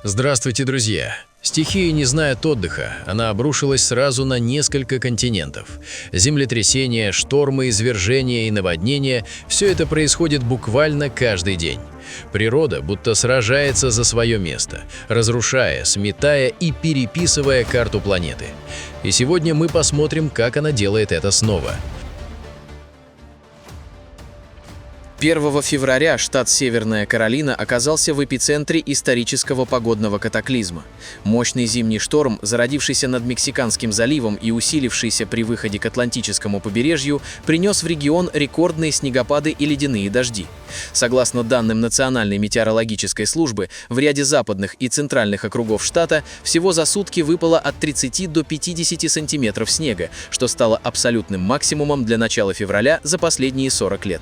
Здравствуйте, друзья! Стихия не знает отдыха, она обрушилась сразу на несколько континентов. Землетрясения, штормы, извержения и наводнения – все это происходит буквально каждый день. Природа будто сражается за свое место, разрушая, сметая и переписывая карту планеты. И сегодня мы посмотрим, как она делает это снова. 1 февраля штат Северная Каролина оказался в эпицентре исторического погодного катаклизма. Мощный зимний шторм, зародившийся над Мексиканским заливом и усилившийся при выходе к Атлантическому побережью, принес в регион рекордные снегопады и ледяные дожди. Согласно данным Национальной метеорологической службы, в ряде западных и центральных округов штата всего за сутки выпало от 30 до 50 сантиметров снега, что стало абсолютным максимумом для начала февраля за последние 40 лет.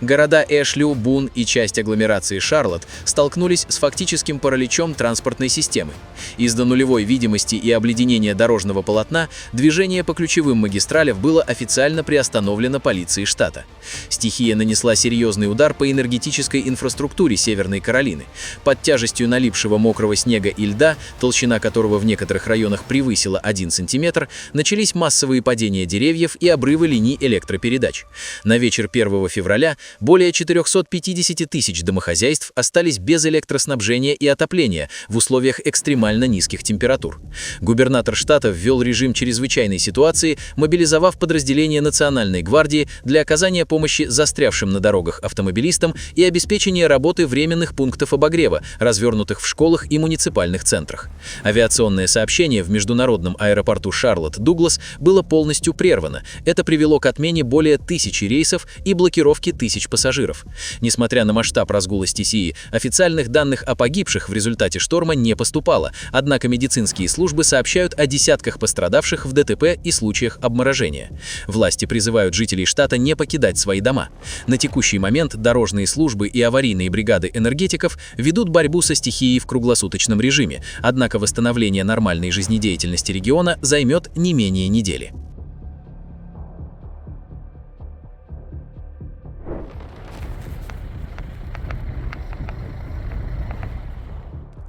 Города Эшлю, Бун и часть агломерации Шарлотт столкнулись с фактическим параличом транспортной системы. Из-за нулевой видимости и обледенения дорожного полотна движение по ключевым магистралям было официально приостановлено полицией штата. Стихия нанесла серьезный удар по энергетической инфраструктуре Северной Каролины. Под тяжестью налипшего мокрого снега и льда, толщина которого в некоторых районах превысила 1 сантиметр, начались массовые падения деревьев и обрывы линий электропередач. На вечер 1 февраля более 450 тысяч домохозяйств остались без электроснабжения и отопления в условиях экстремально низких температур. Губернатор штата ввел режим чрезвычайной ситуации, мобилизовав подразделения Национальной гвардии для оказания помощи застрявшим на дорогах автомобилистам и обеспечения работы временных пунктов обогрева, развернутых в школах и муниципальных центрах. Авиационное сообщение в международном аэропорту Шарлотт-Дуглас было полностью прервано. Это привело к отмене более 1000 рейсов и блокировке тысяч пассажиров. Несмотря на масштаб разгула стихии, официальных данных о погибших в результате шторма не поступало, однако медицинские службы сообщают о десятках пострадавших в ДТП и случаях обморожения. Власти призывают жителей штата не покидать свои дома. На текущий момент дорожные службы и аварийные бригады энергетиков ведут борьбу со стихией в круглосуточном режиме, однако восстановление нормальной жизнедеятельности региона займет не менее недели.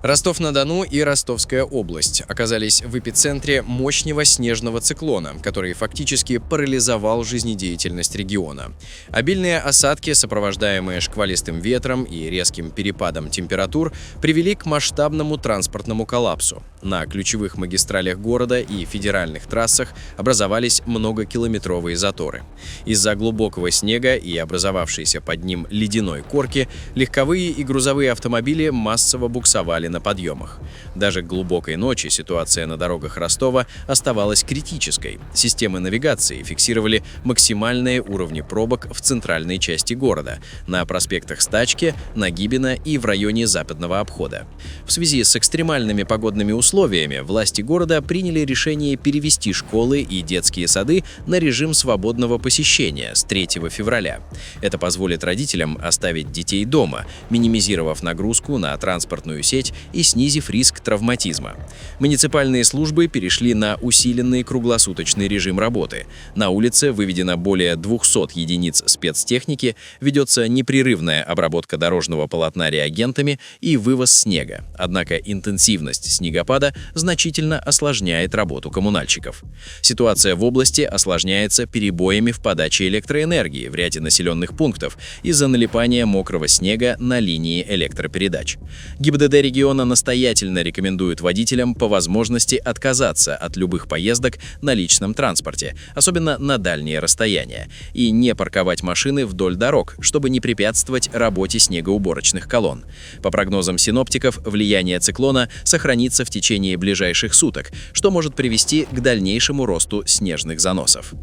Ростов-на-Дону и Ростовская область оказались в эпицентре мощного снежного циклона, который фактически парализовал жизнедеятельность региона. Обильные осадки, сопровождаемые шквалистым ветром и резким перепадом температур, привели к масштабному транспортному коллапсу. На ключевых магистралях города и федеральных трассах образовались многокилометровые заторы. Из-за глубокого снега и образовавшейся под ним ледяной корки легковые и грузовые автомобили массово буксовали на подъемах. Даже к глубокой ночи ситуация на дорогах Ростова оставалась критической. Системы навигации фиксировали максимальные уровни пробок в центральной части города, на проспектах Стачки, Нагибина и в районе Западного обхода. В связи с экстремальными погодными условиями власти города приняли решение перевести школы и детские сады на режим свободного посещения с 3 февраля. Это позволит родителям оставить детей дома, минимизировав нагрузку на транспортную сеть и снизив риск травматизма. Муниципальные службы перешли на усиленный круглосуточный режим работы. На улице выведено более 200 единиц спецтехники, ведется непрерывная обработка дорожного полотна реагентами и вывоз снега. Однако интенсивность снегопада значительно осложняет работу коммунальщиков. Ситуация в области осложняется перебоями в подаче электроэнергии в ряде населенных пунктов из-за налипания мокрого снега на линии электропередач. ГИБДД региона настоятельно рекомендует водителям по возможности отказаться от любых поездок на личном транспорте, особенно на дальние расстояния, и не парковать машины вдоль дорог, чтобы не препятствовать работе снегоуборочных колонн. По прогнозам синоптиков, влияние циклона сохранится в течение ближайших суток, что может привести к дальнейшему росту снежных заносов.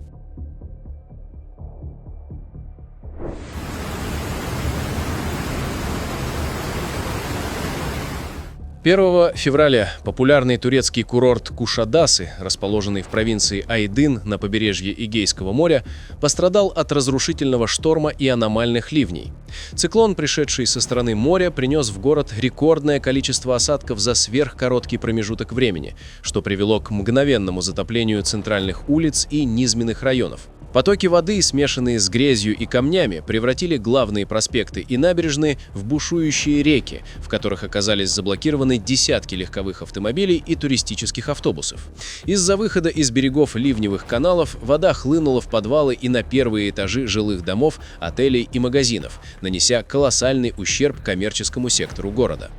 1 февраля популярный турецкий курорт Кушадасы, расположенный в провинции Айдын на побережье Эгейского моря, пострадал от разрушительного шторма и аномальных ливней. Циклон, пришедший со стороны моря, принес в город рекордное количество осадков за сверхкороткий промежуток времени, что привело к мгновенному затоплению центральных улиц и низменных районов. Потоки воды, смешанные с грязью и камнями, превратили главные проспекты и набережные в бушующие реки, в которых оказались заблокированы десятки легковых автомобилей и туристических автобусов. Из-за выхода из берегов ливневых каналов вода хлынула в подвалы и на первые этажи жилых домов, отелей и магазинов, нанеся колоссальный ущерб коммерческому сектору города.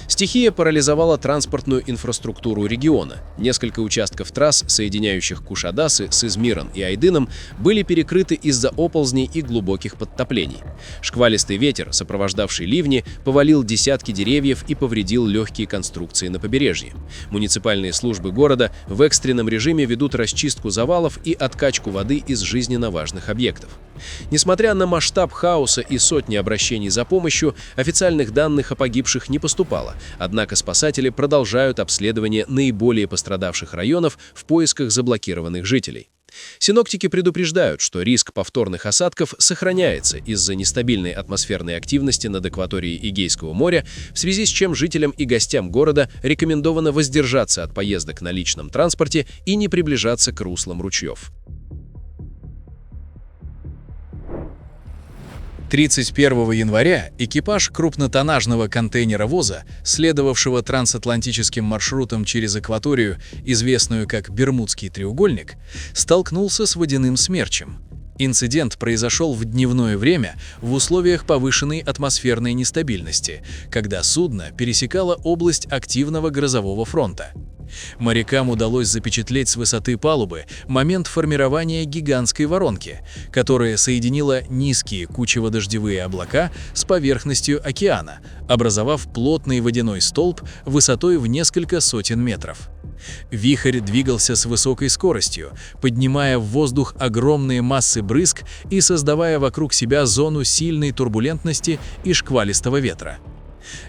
Стихия парализовала транспортную инфраструктуру региона. Несколько участков трасс, соединяющих Кушадасы с Измиром и Айдыном, были перекрыты из-за оползней и глубоких подтоплений. Шквалистый ветер, сопровождавший ливни, повалил десятки деревьев и повредил легкие конструкции на побережье. Муниципальные службы города в экстренном режиме ведут расчистку завалов и откачку воды из жизненно важных объектов. Несмотря на масштаб хаоса и сотни обращений за помощью, официальных данных о погибших не поступало, однако спасатели продолжают обследование наиболее пострадавших районов в поисках заблокированных жителей. Синоптики предупреждают, что риск повторных осадков сохраняется из-за нестабильной атмосферной активности над акваторией Эгейского моря, в связи с чем жителям и гостям города рекомендовано воздержаться от поездок на личном транспорте и не приближаться к руслам ручьев. 31 января экипаж крупнотоннажного контейнеровоза, следовавшего трансатлантическим маршрутом через акваторию, известную как Бермудский треугольник, столкнулся с водяным смерчем. Инцидент произошел в дневное время в условиях повышенной атмосферной нестабильности, когда судно пересекало область активного грозового фронта. Морякам удалось запечатлеть с высоты палубы момент формирования гигантской воронки, которая соединила низкие кучево-дождевые облака с поверхностью океана, образовав плотный водяной столб высотой в несколько сотен метров. Вихрь двигался с высокой скоростью, поднимая в воздух огромные массы брызг и создавая вокруг себя зону сильной турбулентности и шквалистого ветра.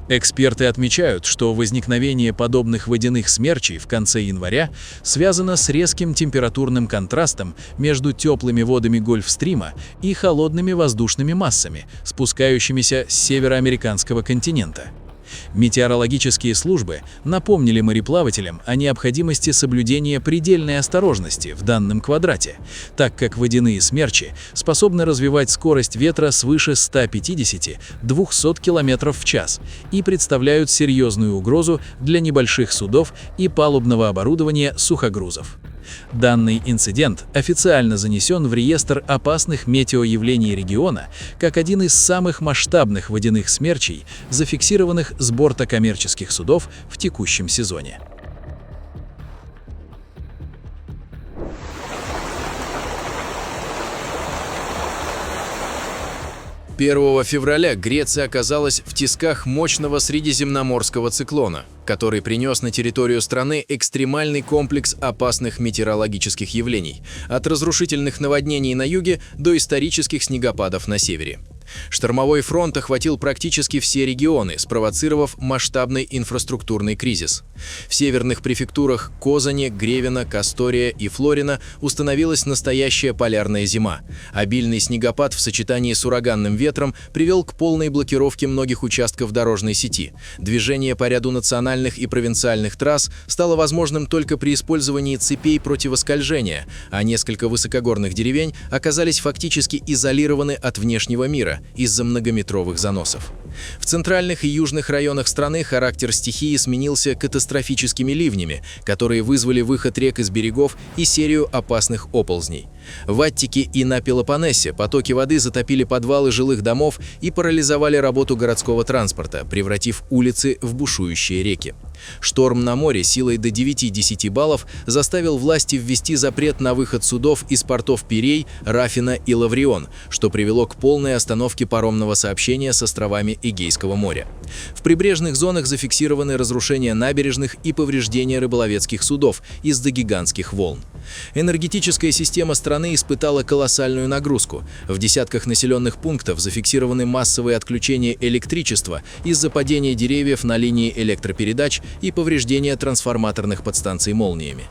Эксперты отмечают, что возникновение подобных водяных смерчей в конце января связано с резким температурным контрастом между теплыми водами Гольфстрима и холодными воздушными массами, спускающимися с североамериканского континента. Метеорологические службы напомнили мореплавателям о необходимости соблюдения предельной осторожности в данном квадрате, так как водяные смерчи способны развивать скорость ветра свыше 150-200 км в час и представляют серьезную угрозу для небольших судов и палубного оборудования сухогрузов. Данный инцидент официально занесен в реестр опасных метеоявлений региона как один из самых масштабных водяных смерчей, зафиксированных с борта коммерческих судов в текущем сезоне. 1 февраля Греция оказалась в тисках мощного средиземноморского циклона, который принес на территорию страны экстремальный комплекс опасных метеорологических явлений, от разрушительных наводнений на юге до исторических снегопадов на севере. Штормовой фронт охватил практически все регионы, спровоцировав масштабный инфраструктурный кризис. В северных префектурах Козани, Гревена, Кастория и Флорина установилась настоящая полярная зима. Обильный снегопад в сочетании с ураганным ветром привел к полной блокировке многих участков дорожной сети. Движение по ряду национальных и провинциальных трасс стало возможным только при использовании цепей противоскольжения, а несколько высокогорных деревень оказались фактически изолированы от внешнего мира из-за многометровых заносов. В центральных и южных районах страны характер стихии сменился катастрофическими ливнями, которые вызвали выход рек из берегов и серию опасных оползней. В Аттике и на Пелопоннесе потоки воды затопили подвалы жилых домов и парализовали работу городского транспорта, превратив улицы в бушующие реки. Шторм на море силой до 9-10 баллов заставил власти ввести запрет на выход судов из портов Пирей, Рафина и Лаврион, что привело к полной остановке паромного сообщения с островами Эгейского моря. В прибрежных зонах зафиксированы разрушения набережных и повреждения рыболовецких судов из-за гигантских волн. Энергетическая система страны испытала колоссальную нагрузку. В десятках населенных пунктов зафиксированы массовые отключения электричества из-за падения деревьев на линии электропередач и повреждения трансформаторных подстанций молниями.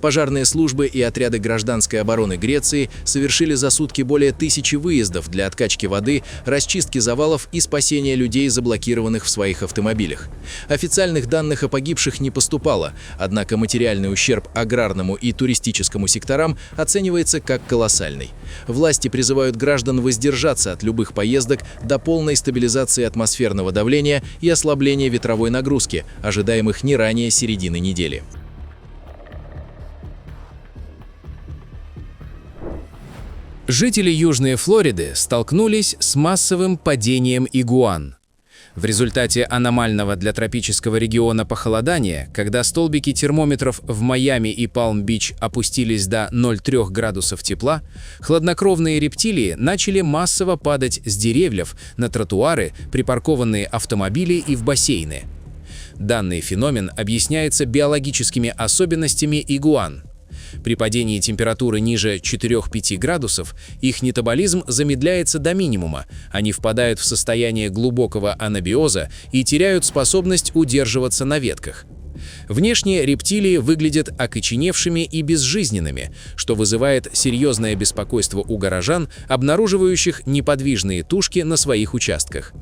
Пожарные службы и отряды гражданской обороны Греции совершили за сутки более 1000 выездов для откачки воды, расчистки завалов и спасения людей, заблокированных в своих автомобилях. Официальных данных о погибших не поступало, однако материальный ущерб аграрному и туристическому секторам оценивается как колоссальный. Власти призывают граждан воздержаться от любых поездок до полной стабилизации атмосферного давления и ослабления ветровой нагрузки, ожидаемых не ранее середины недели. Жители Южной Флориды столкнулись с массовым падением игуан. В результате аномального для тропического региона похолодания, когда столбики термометров в Майами и Палм-Бич опустились до 0,3 градусов тепла, хладнокровные рептилии начали массово падать с деревьев на тротуары, припаркованные автомобили и в бассейны. Данный феномен объясняется биологическими особенностями игуан. При падении температуры ниже 4-5 градусов их метаболизм замедляется до минимума, они впадают в состояние глубокого анабиоза и теряют способность удерживаться на ветках. Внешне рептилии выглядят окоченевшими и безжизненными, что вызывает серьезное беспокойство у горожан, обнаруживающих неподвижные тушки на своих участках.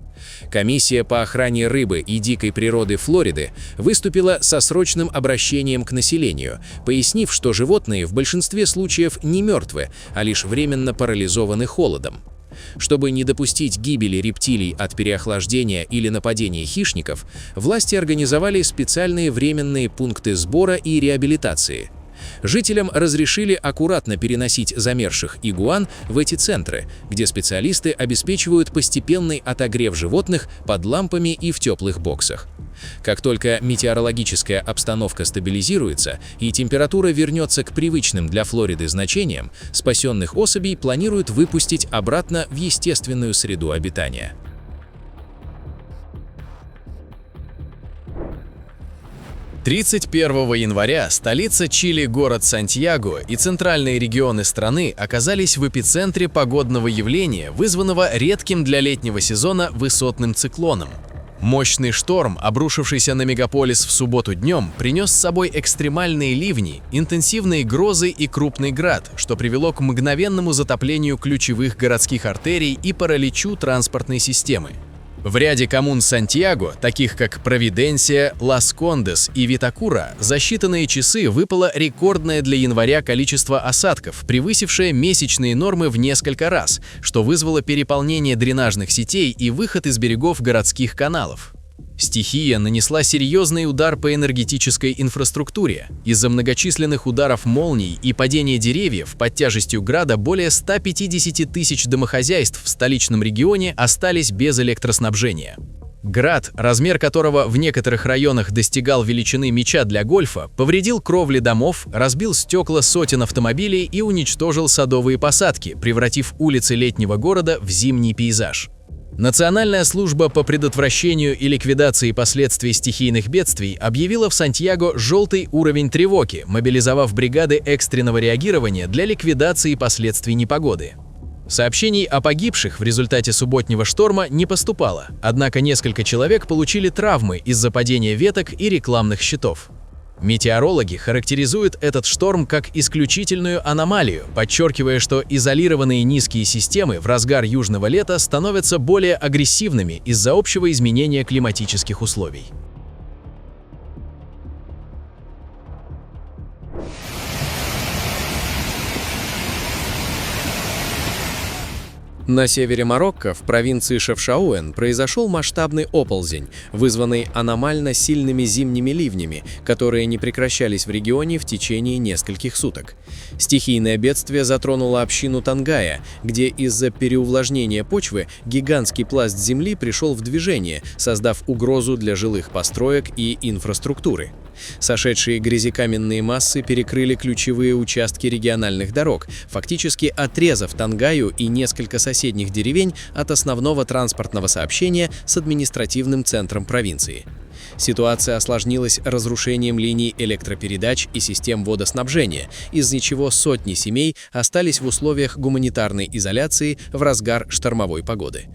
Комиссия по охране рыбы и дикой природы Флориды выступила со срочным обращением к населению, пояснив, что животные в большинстве случаев не мертвы, а лишь временно парализованы холодом. Чтобы не допустить гибели рептилий от переохлаждения или нападения хищников, власти организовали специальные временные пункты сбора и реабилитации. Жителям разрешили аккуратно переносить замерзших игуан в эти центры, где специалисты обеспечивают постепенный отогрев животных под лампами и в теплых боксах. Как только метеорологическая обстановка стабилизируется и температура вернется к привычным для Флориды значениям, спасенных особей планируют выпустить обратно в естественную среду обитания. «31 января столица Чили, город Сантьяго и центральные регионы страны оказались в эпицентре погодного явления, вызванного редким для летнего сезона высотным циклоном. Мощный шторм, обрушившийся на мегаполис в субботу днем, принес с собой экстремальные ливни, интенсивные грозы и крупный град, что привело к мгновенному затоплению ключевых городских артерий и параличу транспортной системы. В ряде коммун Сантьяго, таких как Провиденсия, Лас-Кондес и Витакура, за считанные часы выпало рекордное для января количество осадков, превысившее месячные нормы в несколько раз, что вызвало переполнение дренажных сетей и выход из берегов городских каналов. Стихия нанесла серьезный удар по энергетической инфраструктуре. Из-за многочисленных ударов молний и падения деревьев под тяжестью града более 150 тысяч домохозяйств в столичном регионе остались без электроснабжения. Град, размер которого в некоторых районах достигал величины мяча для гольфа, повредил кровли домов, разбил стекла сотен автомобилей и уничтожил садовые посадки, превратив улицы летнего города в зимний пейзаж. Национальная служба по предотвращению и ликвидации последствий стихийных бедствий объявила в Сантьяго желтый уровень тревоги, мобилизовав бригады экстренного реагирования для ликвидации последствий непогоды. Сообщений о погибших в результате субботнего шторма не поступало, однако несколько человек получили травмы из-за падения веток и рекламных щитов. Метеорологи характеризуют этот шторм как исключительную аномалию, подчеркивая, что изолированные низкие системы в разгар южного лета становятся более агрессивными из-за общего изменения климатических условий. На севере Марокко, в провинции Шефшауэн, произошел масштабный оползень, вызванный аномально сильными зимними ливнями, которые не прекращались в регионе в течение нескольких суток. Стихийное бедствие затронуло общину Тангая, где из-за переувлажнения почвы гигантский пласт земли пришел в движение, создав угрозу для жилых построек и инфраструктуры. Сошедшие грязекаменные массы перекрыли ключевые участки региональных дорог, фактически отрезав Тангаю и несколько соседних деревень от основного транспортного сообщения с административным центром провинции. Ситуация осложнилась разрушением линий электропередач и систем водоснабжения, из-за чего сотни семей остались в условиях гуманитарной изоляции в разгар штормовой погоды.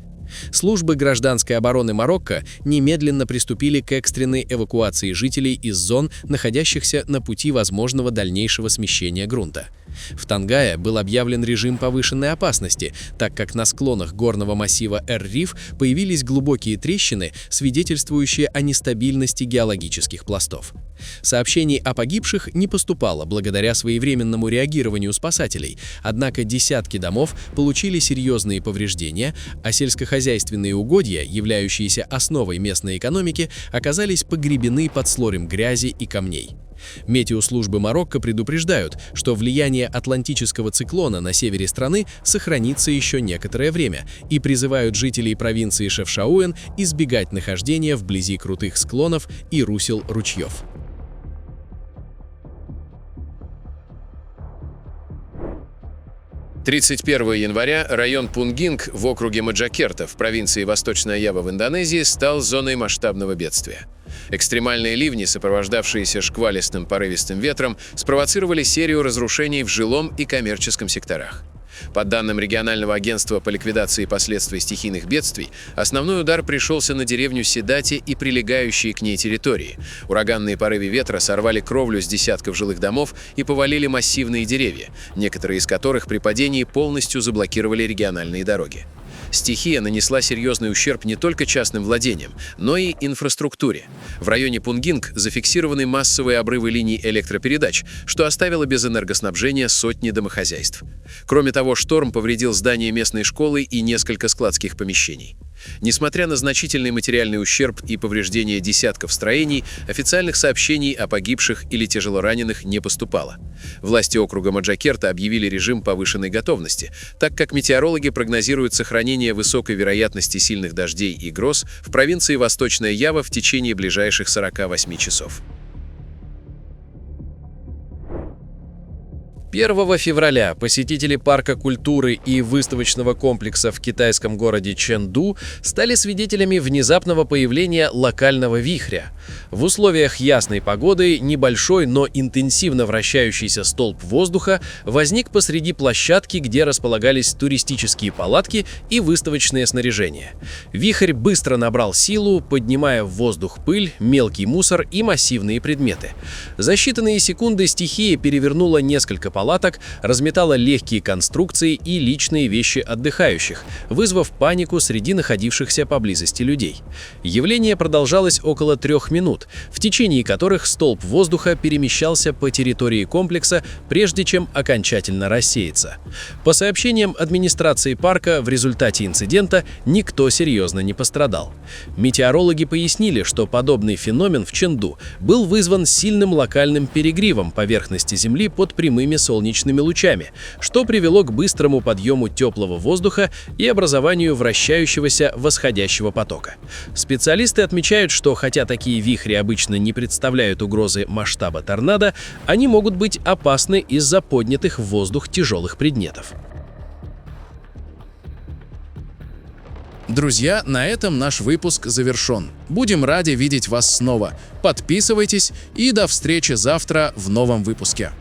Службы гражданской обороны Марокко немедленно приступили к экстренной эвакуации жителей из зон, находящихся на пути возможного дальнейшего смещения грунта. В Тангае был объявлен режим повышенной опасности, так как на склонах горного массива Эр-Риф появились глубокие трещины, свидетельствующие о нестабильности геологических пластов. Сообщений о погибших не поступало благодаря своевременному реагированию спасателей, однако десятки домов получили серьезные повреждения, а сельскохозяйственные угодья, являющиеся основой местной экономики, оказались погребены под слоем грязи и камней. Метеослужбы Марокко предупреждают, что влияние атлантического циклона на севере страны сохранится еще некоторое время, и призывают жителей провинции Шефшауэн избегать нахождения вблизи крутых склонов и русел ручьев. — 31 января район Пунгинг в округе Моджакерта в провинции Восточная Ява в Индонезии стал зоной масштабного бедствия. Экстремальные ливни, сопровождавшиеся шквалистым порывистым ветром, спровоцировали серию разрушений в жилом и коммерческом секторах. По данным регионального агентства по ликвидации последствий стихийных бедствий, основной удар пришелся на деревню Седати и прилегающие к ней территории. Ураганные порывы ветра сорвали кровлю с десятков жилых домов и повалили массивные деревья, некоторые из которых при падении полностью заблокировали региональные дороги. Стихия нанесла серьезный ущерб не только частным владениям, но и инфраструктуре. В районе Пунгинг зафиксированы массовые обрывы линий электропередач, что оставило без энергоснабжения сотни домохозяйств. Кроме того, шторм повредил здание местной школы и несколько складских помещений. Несмотря на значительный материальный ущерб и повреждение десятков строений, официальных сообщений о погибших или тяжелораненых не поступало. Власти округа Моджакерта объявили режим повышенной готовности, так как метеорологи прогнозируют сохранение высокой вероятности сильных дождей и гроз в провинции Восточная Ява в течение ближайших 48 часов. 1 февраля посетители парка культуры и выставочного комплекса в китайском городе Чэнду стали свидетелями внезапного появления локального вихря. В условиях ясной погоды небольшой, но интенсивно вращающийся столб воздуха возник посреди площадки, где располагались туристические палатки и выставочное снаряжение. Вихрь быстро набрал силу, поднимая в воздух пыль, мелкий мусор и массивные предметы. За считанные секунды стихия перевернула несколько палаток, разметала легкие конструкции и личные вещи отдыхающих, вызвав панику среди находившихся поблизости людей. Явление продолжалось около 3 минут, в течение которых столб воздуха перемещался по территории комплекса, прежде чем окончательно рассеяться. По сообщениям администрации парка, в результате инцидента никто серьезно не пострадал. Метеорологи пояснили, что подобный феномен в Чэнду был вызван сильным локальным перегревом поверхности Земли под прямыми солнечными лучами, что привело к быстрому подъему теплого воздуха и образованию вращающегося восходящего потока. Специалисты отмечают, что хотя такие вихри обычно не представляют угрозы масштаба торнадо, они могут быть опасны из-за поднятых в воздух тяжелых предметов. Друзья, на этом наш выпуск завершен. Будем рады видеть вас снова. Подписывайтесь и до встречи завтра в новом выпуске.